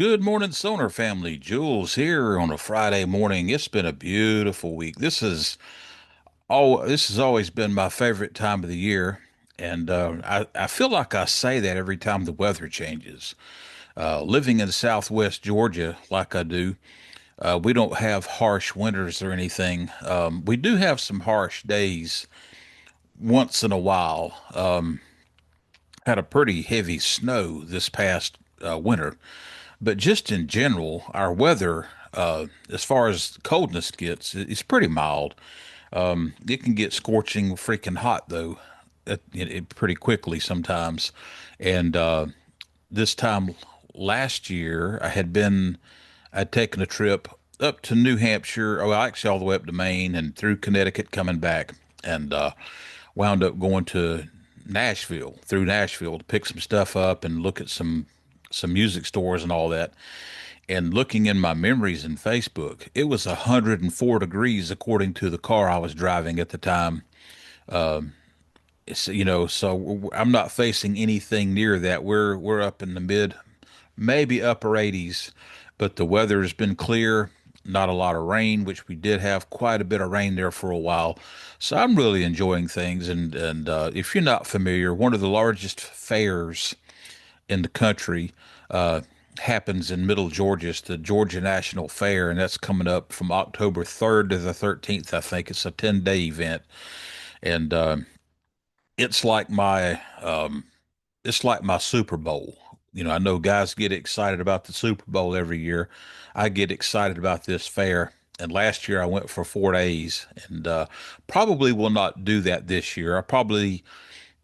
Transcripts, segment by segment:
Good morning, Sonor family. Jules here on a Friday morning. It's been a beautiful week. This has always been my favorite time of the year, and I feel like I say that every time the weather changes. Living in Southwest Georgia, like I do, we don't have harsh winters or anything. We do have some harsh days once in a while. Had a pretty heavy snow this past winter. But just in general, our weather, as far as coldness gets, it's pretty mild. It can get scorching, freaking hot though, pretty quickly sometimes. And this time last year, I'd taken a trip up to New Hampshire. Oh, actually, all the way up to Maine and through Connecticut, coming back, and wound up going to Nashville through Nashville to pick some stuff up and look at some music stores and all that. And looking in my memories in Facebook, it was 104 degrees according to the car I was driving at the time. So I'm not facing anything near that. We're up in the mid, maybe upper 80s, but the weather has been clear. Not a lot of rain, which we did have quite a bit of rain there for a while. So I'm really enjoying things. And if you're not familiar, one of the largest fairs in the country happens in Middle Georgia. It's the Georgia National Fair, and that's coming up from October 3rd to the 13th. I think it's a 10-day event, and it's like my it's like my Super Bowl. I know guys get excited about the Super Bowl every year. I get excited about this fair. And last year I went for 4 days, and probably will not do that this year. I probably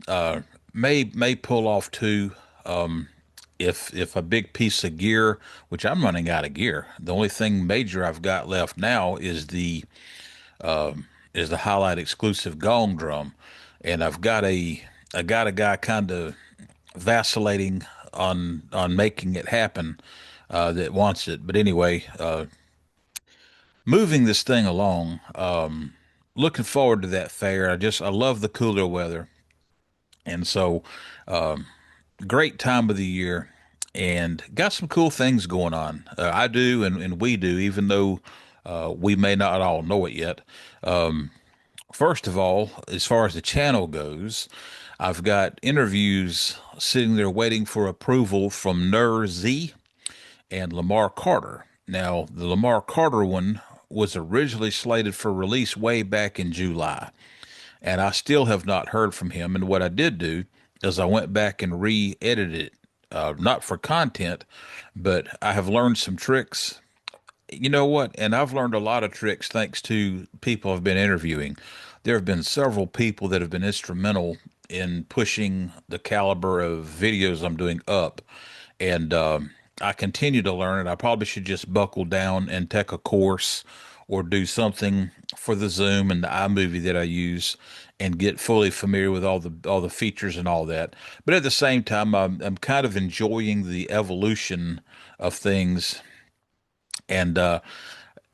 uh, may pull off two. If a big piece of gear, which I'm running out of gear, the only thing major I've got left now is the highlight exclusive gong drum, and I got a guy kind of vacillating on making it happen that wants it. But anyway, moving this thing along, looking forward to that fair. I love the cooler weather, and so great time of the year and got some cool things going on. I do, and we do, even though we may not all know it yet. First of all, as far as the channel goes, I've got interviews sitting there waiting for approval from Nur Z and Lemar Carter. Now, the Lemar Carter one was originally slated for release way back in July, and I still have not heard from him. And what I did do is I went back and re-edited it, not for content, but I have learned some tricks. You know what? And I've learned a lot of tricks thanks to people I've been interviewing. There have been several people that have been instrumental in pushing the caliber of videos I'm doing up, and I continue to learn it. I probably should just buckle down and take a course or do something for the Zoom and the iMovie that I use and get fully familiar with all the features and all that. But at the same time, I'm kind of enjoying the evolution of things. And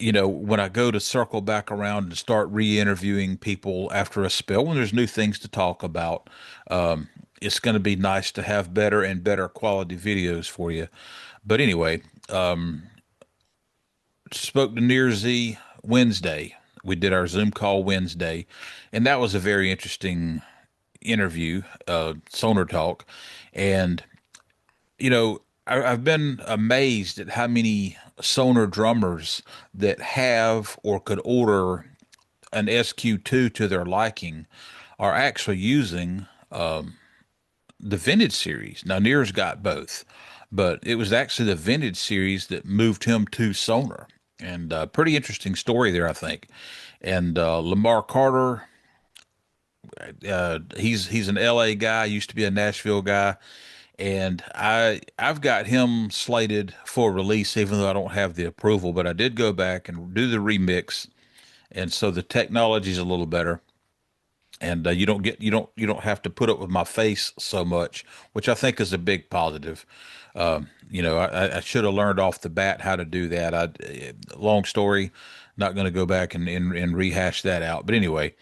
when I go to circle back around and start re-interviewing people after a spell, when there's new things to talk about, it's going to be nice to have better and better quality videos for you. But anyway, spoke to Near Z Wednesday. We did our Zoom call Wednesday, and that was a very interesting interview, Sonar Talk. And, I've been amazed at how many Sonar drummers that have or could order an SQ2 to their liking are actually using the Vintage series. Now, Near's got both, but it was actually the Vintage series that moved him to Sonar. And pretty interesting story there, I think. And Lamar Carter, he's an LA guy, used to be a Nashville guy, and I've got him slated for release, even though I don't have the approval. But I did go back and do the remix, and so the technology's a little better, and you don't have to put up with my face so much, which I think is a big positive. I should have learned off the bat how to do that. Long story, not going to go back and rehash that out. But anyway,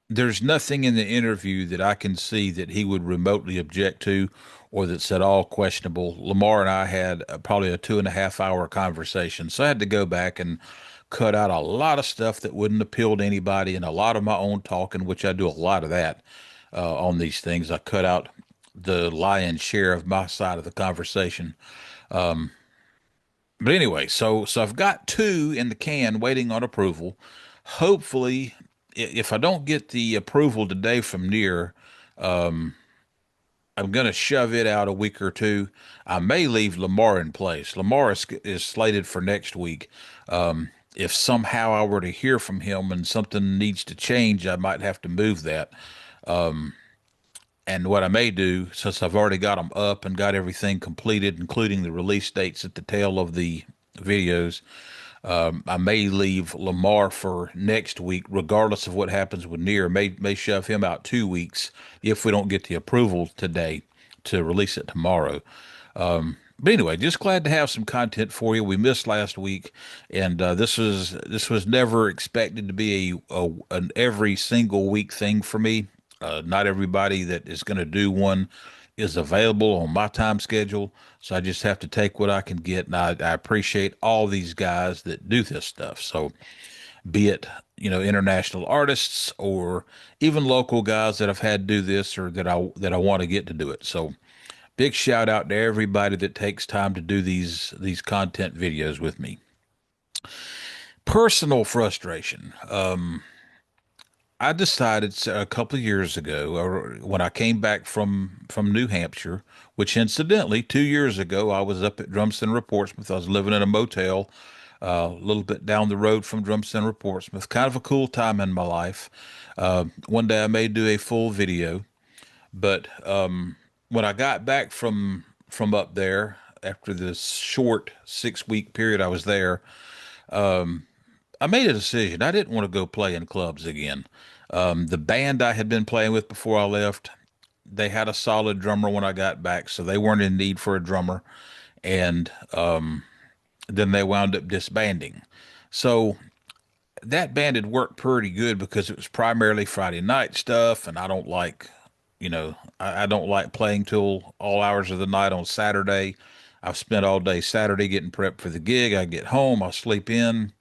there's nothing in the interview that I can see that he would remotely object to or that's at all questionable. Lemar and I had probably a 2.5 hour conversation. So I had to go back and cut out a lot of stuff that wouldn't appeal to anybody and a lot of my own talking, which I do a lot of that on these things. I cut out the lion's share of my side of the conversation. But anyway, so I've got two in the can waiting on approval. Hopefully, if I don't get the approval today from Near, I'm going to shove it out a week or two. I may leave Lemar in place. Lemar is slated for next week. If somehow I were to hear from him and something needs to change, I might have to move that. And what I may do, since I've already got them up and got everything completed, including the release dates at the tail of the videos, I may leave Lemar for next week, regardless of what happens with Near. May shove him out 2 weeks if we don't get the approval today to release it tomorrow. But anyway, just glad to have some content for you. We missed last week, and this was never expected to be an every single week thing for me. Not everybody that is going to do one is available on my time schedule, so I just have to take what I can get. And I appreciate all these guys that do this stuff. So be it international artists or even local guys that I've had do this or that I want to get to do it. So big shout out to everybody that takes time to do these content videos with me. Personal frustration. I decided a couple of years ago, or when I came back from New Hampshire, which incidentally 2 years ago I was up at Drum Center, Portsmouth. I was living in a motel a little bit down the road from Drum Center, Portsmouth. Kind of a cool time in my life. One day I may do a full video, but when I got back from up there after this short 6 week period I was there, I made a decision. I didn't want to go play in clubs again. The band I had been playing with before I left, they had a solid drummer when I got back, so they weren't in need for a drummer. And then they wound up disbanding. So that band had worked pretty good because it was primarily Friday night stuff, and I don't like, I don't like playing till all hours of the night on Saturday. I've spent all day Saturday getting prepped for the gig. I get home, I sleep in,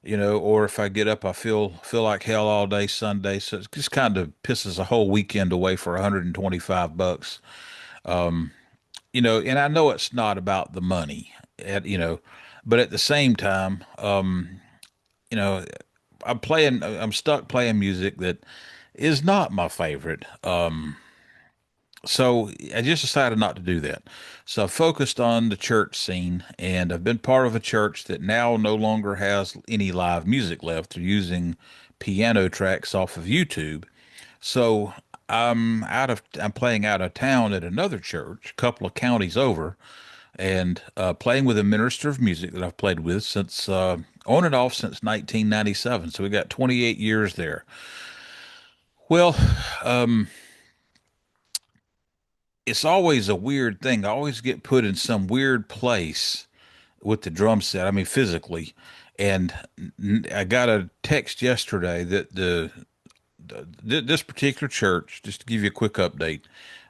or if I get up, I feel like hell all day Sunday. So it just kind of pisses a whole weekend away for $125. And I know it's not about the money, but at the same time, you know, I'm stuck playing music that is not my favorite. So I just decided not to do that. So I focused on the church scene, and I've been part of a church that now no longer has any live music left. They're using piano tracks off of YouTube. So I'm playing out of town at another church, a couple of counties over, and playing with a minister of music that I've played with since on and off since 1997. So we got 28 years there. Well, it's always a weird thing. I always get put in some weird place with the drum set. I mean, physically. And I got a text yesterday that this particular church, just to give you a quick update,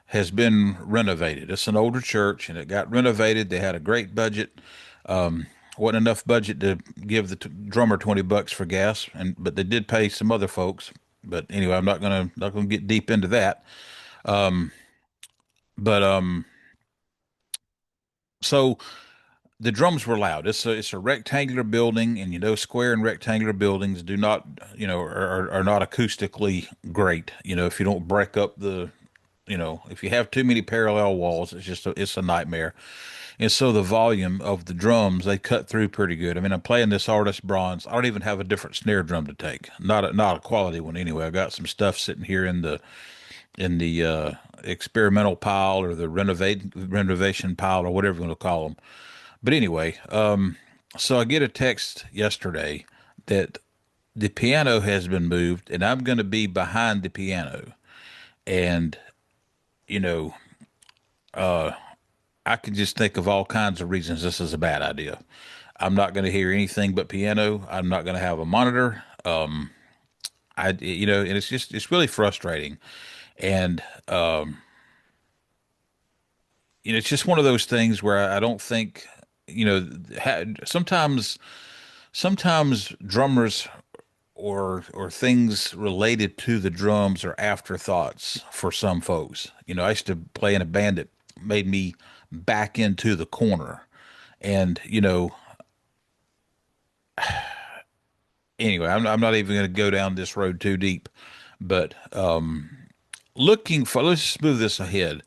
has been renovated. It's an older church, and it got renovated. They had a great budget. Wasn't enough budget to give the drummer $20 for gas, but they did pay some other folks. But anyway, I'm not gonna get deep into that. But so the drums were loud. It's a rectangular building, and square and rectangular buildings do not are not acoustically great. If you don't break up if you have too many parallel walls, it's a nightmare. And so the volume of the drums, they cut through pretty good. I mean, I'm playing this artist bronze. I don't even have a different snare drum to take. Not a quality one anyway. I got some stuff sitting here in the experimental pile or the renovation pile or whatever you want to call them. But anyway, so I get a text yesterday that the piano has been moved and I'm going to be behind the piano. And, you know, I can just think of all kinds of reasons this is a bad idea. I'm not going to hear anything but piano. I'm not going to have a monitor. and it's really frustrating. And, it's just one of those things where I don't think, sometimes drummers or things related to the drums are afterthoughts for some folks. I used to play in a band that made me back into the corner. And, anyway, I'm not even going to go down this road too deep, but let's just move this ahead.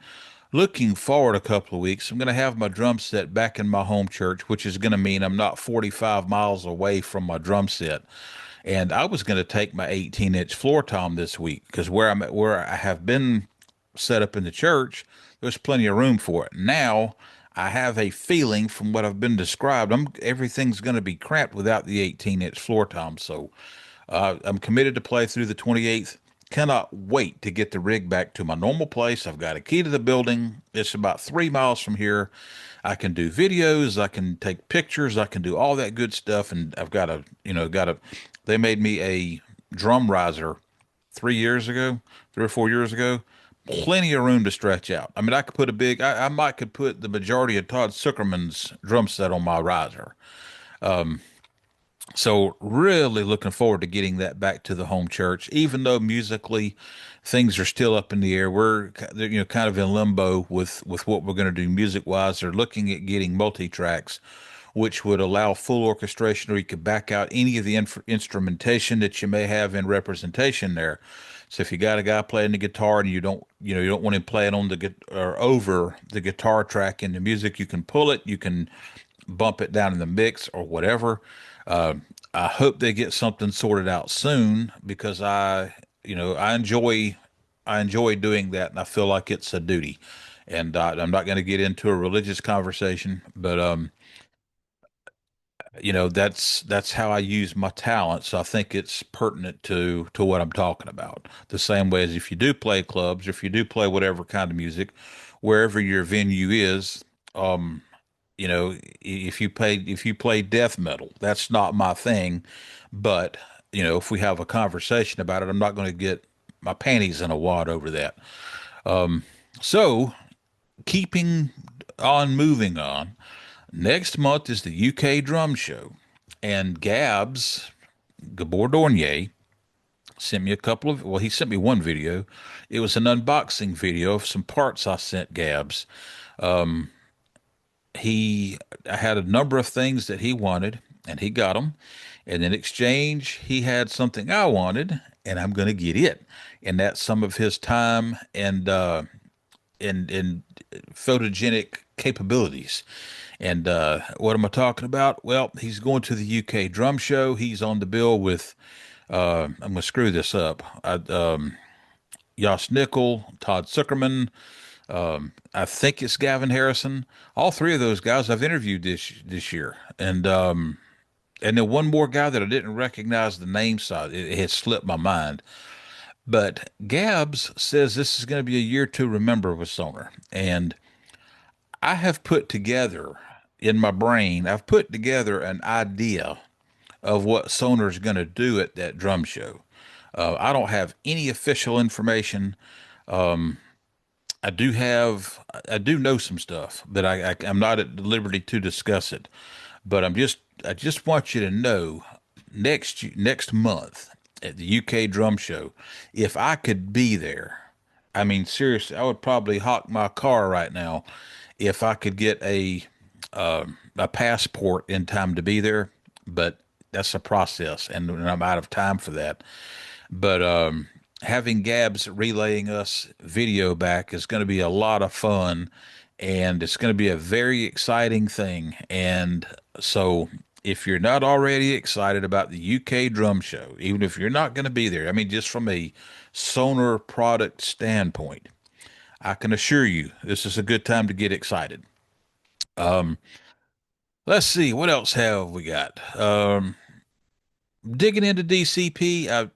Looking forward a couple of weeks, I'm going to have my drum set back in my home church, which is going to mean I'm not 45 miles away from my drum set. And I was going to take my 18-inch floor tom this week because where I have been set up in the church, there's plenty of room for it. Now I have a feeling from what I've been described, everything's going to be cramped without the 18-inch floor tom. So I'm committed to play through the 28th. Cannot wait to get the rig back to my normal place. I've got a key to the building. It's about 3 miles from here. I can do videos. I can take pictures. I can do all that good stuff. And I've they made me a drum riser 3 years ago, 3 or 4 years ago. Plenty of room to stretch out. I mean, I might could put the majority of Todd Zuckerman's drum set on my riser. So really looking forward to getting that back to the home church, even though musically things are still up in the air. We're kind of in limbo with what we're going to do music wise. They're looking at getting multi tracks, which would allow full orchestration, or you could back out any of the instrumentation that you may have in representation there. So if you got a guy playing the guitar and you don't want him playing on or over the guitar track in the music, you can pull it, you can bump it down in the mix or whatever. Uh, I hope they get something sorted out soon because I enjoy doing that, and I feel like it's a duty. And I'm not going to get into a religious conversation, but that's how I use my talent. So I think it's pertinent to what I'm talking about. The same way as if you do play clubs, or if you do play whatever kind of music, wherever your venue is. Um, if you play death metal, that's not my thing. But if we have a conversation about it, I'm not going to get my panties in a wad over that. So keeping on moving on. Next month is the UK drum show, and Gabor Dornier sent me he sent me one video. It was an unboxing video of some parts I sent Gabs. I had a number of things that he wanted, and he got them. And in exchange, he had something I wanted, and I'm going to get it. And that's some of his time and photogenic capabilities. And what am I talking about? Well, he's going to the UK drum show. He's on the bill with, I'm going to screw this up. Josh Nickel, Todd Zuckerman, I think it's Gavin Harrison. All three of those guys I've interviewed this year, and then one more guy that I didn't recognize the name, so it had slipped my mind. But Gabs says this is going to be a year to remember with Sonor, and I have put together in my brain, I've put together an idea of what Sonor is going to do at that drum show. I don't have any official information. I do know some stuff, but I'm not at liberty to discuss it. But I just want you to know next month at the UK drum show, if I could be there, I mean, seriously, I would probably hawk my car right now if I could get a passport in time to be there. But that's a process, and I'm out of time for that. But having Gabs relaying us video back is going to be a lot of fun, and it's going to be a very exciting thing. And so, if you're not already excited about the UK drum show, even if you're not going to be there, I mean, just from a Sonar product standpoint, I can assure you this is a good time to get excited. Let's see, what else have we got? Digging into DCP,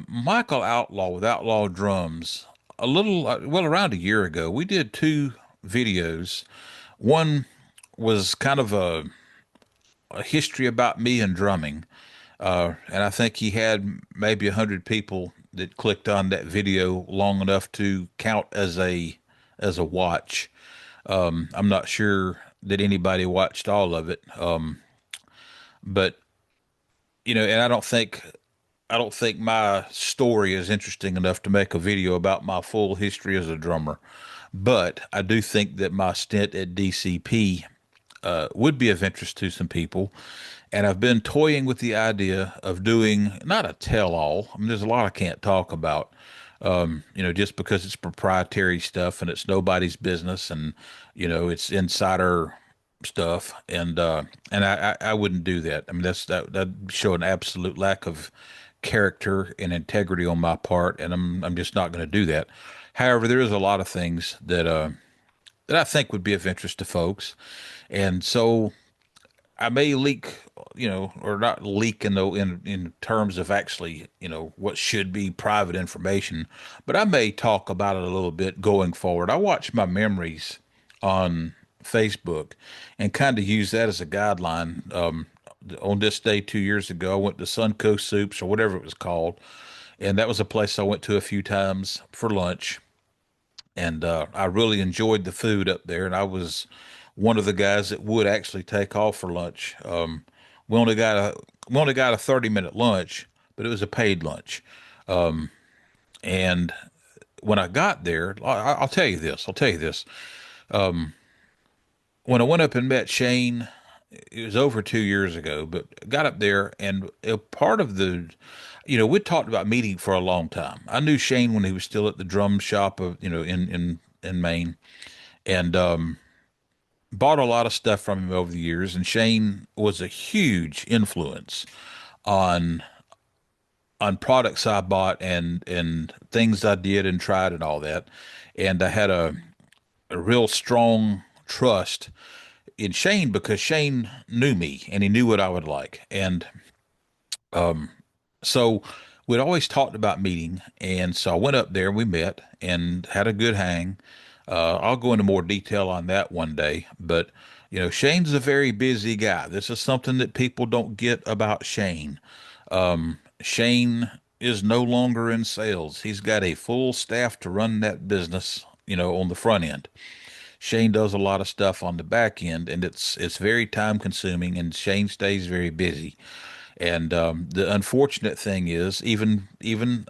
Michael Outlaw with Outlaw Drums, around a year ago, we did two videos. One was kind of a history about me and drumming. And I think he had maybe 100 people that clicked on that video long enough to count as a watch. I'm not sure that anybody watched all of it, but and I don't think my story is interesting enough to make a video about my full history as a drummer. But I do think that my stint at DCP would be of interest to some people. And I've been toying with the idea of doing not a tell all. I mean, there's a lot I can't talk about, just because it's proprietary stuff and it's nobody's business and, it's insider stuff. And I wouldn't do that. I mean, that'd show an absolute lack of character and integrity on my part. And I'm just not going to do that. However, there is a lot of things that I think would be of interest to folks. And so I may leak, or not leak in terms of actually, what should be private information, but I may talk about it a little bit going forward. I watch my memories on Facebook and kind of use that as a guideline. On this day 2 years ago, I went to Suncoast Soups or whatever it was called, and that was a place I went to a few times for lunch, and I really enjoyed the food up there. And I was one of the guys that would actually take off for lunch. We only got a we only got a 30-minute lunch, but it was a paid lunch. And when I got there, I'll tell you this. I'll tell you this. When I went up and met Shane, it was over 2 years ago, but got up there and a part of we talked about meeting for a long time. I knew Shane when he was still at the drum shop of, in Maine, and bought a lot of stuff from him over the years. And Shane was a huge influence on products I bought and things I did and tried and all that. And I had a real strong trust in Shane because Shane knew me and he knew what I would like. And so we'd always talked about meeting. And so I went up there and we met and had a good hang. I'll go into more detail on that one day, but Shane's a very busy guy. This is something that people don't get about Shane. Shane is no longer in sales. He's got a full staff to run that business, on the front end. Shane does a lot of stuff on the back end, and it's very time consuming, and Shane stays very busy. And the unfortunate thing is, even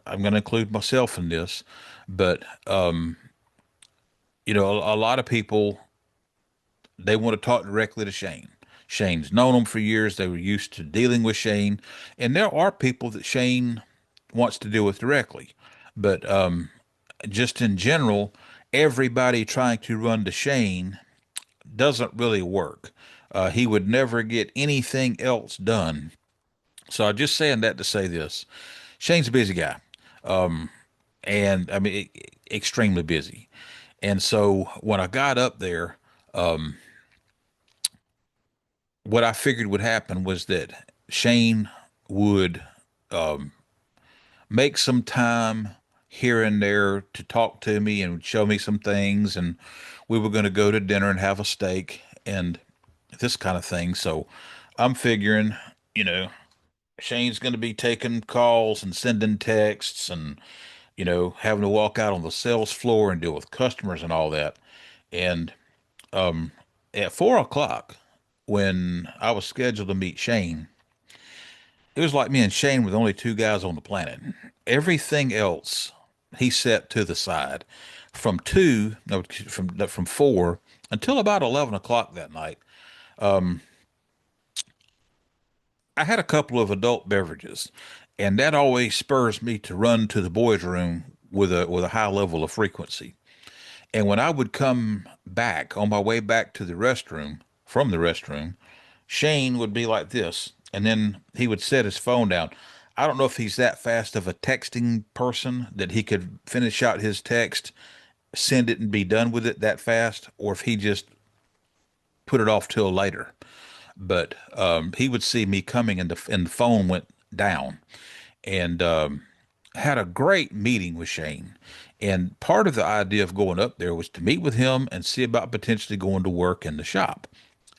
I'm going to include myself in this, but a lot of people they want to talk directly to Shane. Shane's known them for years. They were used to dealing with Shane, and there are people that Shane wants to deal with directly, but just in general, everybody trying to run to Shane doesn't really work. He would never get anything else done. So I'm just saying that to say this. Shane's a busy guy. And I mean, extremely busy. And so when I got up there, what I figured would happen was that Shane would make some time here and there to talk to me and show me some things. And we were going to go to dinner and have a steak and this kind of thing. So I'm figuring, you know, Shane's going to be taking calls and sending texts and, having to walk out on the sales floor and deal with customers and all that. And at 4 o'clock, when I was scheduled to meet Shane, it was like me and Shane were the only two guys on the planet. Everything else he set to the side from two, no, from 4 until about 11 o'clock that night. I had a couple of adult beverages, and that always spurs me to run to the boys' room with a high level of frequency. And when I would come back on my way back to the restroom from the restroom, Shane would be like this, and then he would set his phone down. I don't know if he's that fast of a texting person that he could finish out his text, send it, and be done with it that fast, or if he just put it off till later. But he would see me coming, and the phone went down, and had a great meeting with Shane. And part of the idea of going up there was to meet with him and see about potentially going to work in the shop.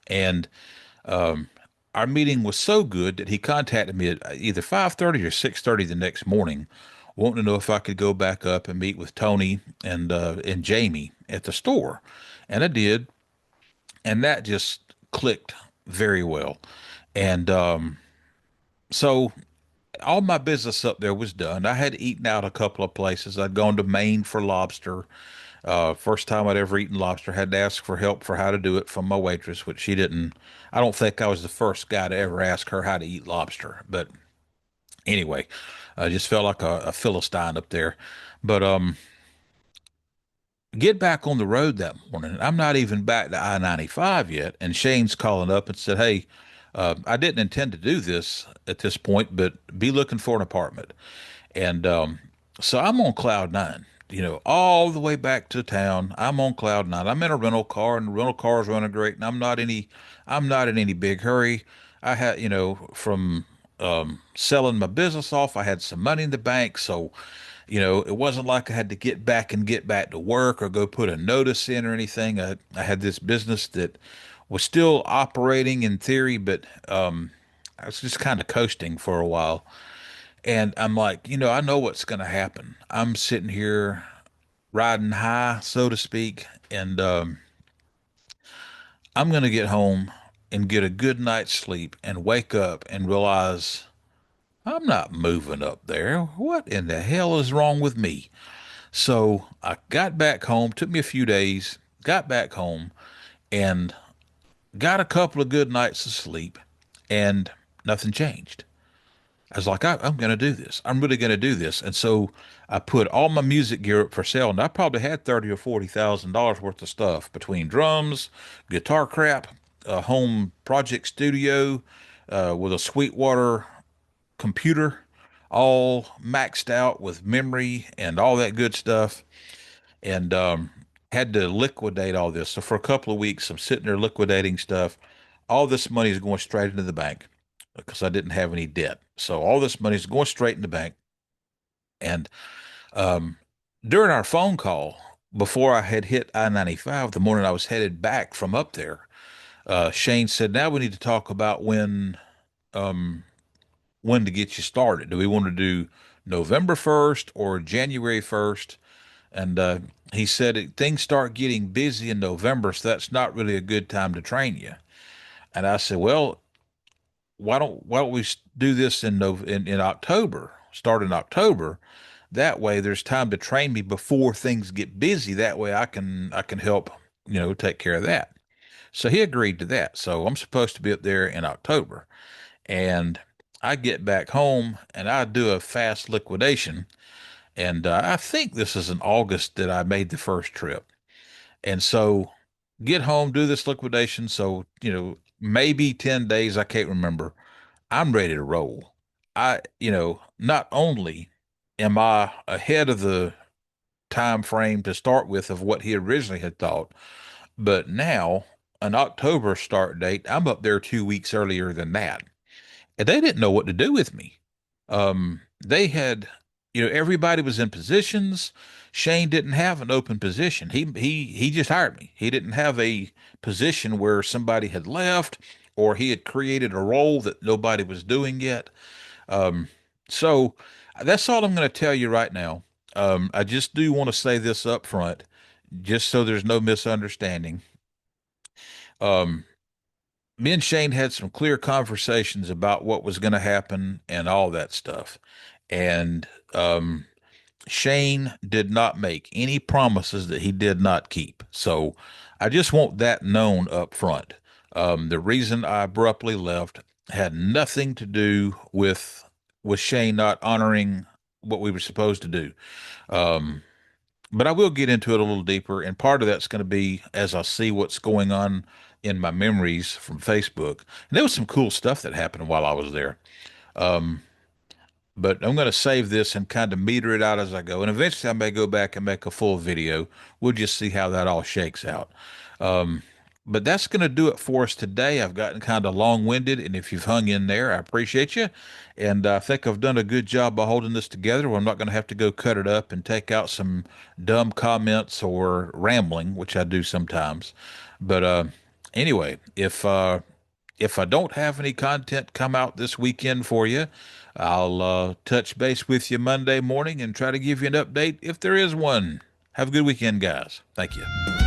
And our meeting was so good that he contacted me at either 5:30 or 6:30 the next morning, wanting to know if I could go back up and meet with Tony and Jamie at the store. And I did, and that just clicked very well. And so all my business up there was done. I had eaten out a couple of places. I'd gone to Maine for lobster. First time I'd ever eaten lobster. Had to ask for help for how to do it from my waitress, which she didn't. I don't think I was the first guy to ever ask her how to eat lobster. But anyway, I just felt like a Philistine up there. But get back on the road that morning. I'm not even back to I-95 yet, and Shane's calling up and said, "Hey, I didn't intend to do this at this point, but be looking for an apartment." And so I'm on cloud nine, all the way back to town. I'm on cloud nine. I'm in a rental car, and the rental car is running great, and I'm not in any big hurry. I had, from selling my business off, I had some money in the bank, so it wasn't like I had to get back to work or go put a notice in or anything. I had this business that was still operating in theory, but I was just kind of coasting for a while. And I'm like, I know what's going to happen. I'm sitting here riding high, so to speak, and I'm going to get home and get a good night's sleep and wake up and realize I'm not moving up there. What in the hell is wrong with me? So I got back home, took me a few days, got back home and got a couple of good nights of sleep, and nothing changed. I was like, I'm going to do this. I'm really going to do this. And so I put all my music gear up for sale, and I probably had 30 or $40,000 worth of stuff between drums, guitar crap, a home project studio with a Sweetwater computer, all maxed out with memory and all that good stuff. And had to liquidate all this. So for a couple of weeks, I'm sitting there liquidating stuff. All this money is going straight into the bank because I didn't have any debt. So all this money is going straight in the bank. And um, during our phone call, before I had hit I-95, the morning I was headed back from up there, Shane said, "Now we need to talk about um, when to get you started. Do we want to do November 1st or January 1st?" And he said things start getting busy in November, so that's not really a good time to train you. And I said, well, why don't we do this in October? Start in October. That way, there's time to train me before things get busy. That way, I can help take care of that. So he agreed to that. So I'm supposed to be up there in October, and I get back home and I do a fast liquidation. And I think this is in August that I made the first trip. And so get home, do this liquidation. So, maybe 10 days, I can't remember. I'm ready to roll. Not only am I ahead of the time frame to start with of what he originally had thought, but now an October start date, I'm up there 2 weeks earlier than that. And they didn't know what to do with me. They had, everybody was in positions. Shane didn't have an open position. He just hired me. He didn't have a position where somebody had left or he had created a role that nobody was doing yet. Um, so that's all I'm going to tell you right now. I just do want to say this up front, just so there's no misunderstanding. Um, Me and Shane had some clear conversations about what was going to happen and all that stuff. And Shane did not make any promises that he did not keep. So I just want that known up front. The reason I abruptly left had nothing to do with Shane not honoring what we were supposed to do. Um, but I will get into it a little deeper, and part of that's going to be as I see what's going on in my memories from Facebook. And there was some cool stuff that happened while I was there. Um, but I'm going to save this and kind of meter it out as I go. And eventually I may go back and make a full video. We'll just see how that all shakes out. Um, but that's going to do it for us today. I've gotten kind of long-winded, and if you've hung in there, I appreciate you. And I think I've done a good job of holding this together where I'm not going to have to go cut it up and take out some dumb comments or rambling, which I do sometimes. But anyway, if I don't have any content come out this weekend for you, I'll touch base with you Monday morning and try to give you an update if there is one. Have a good weekend, guys. Thank you.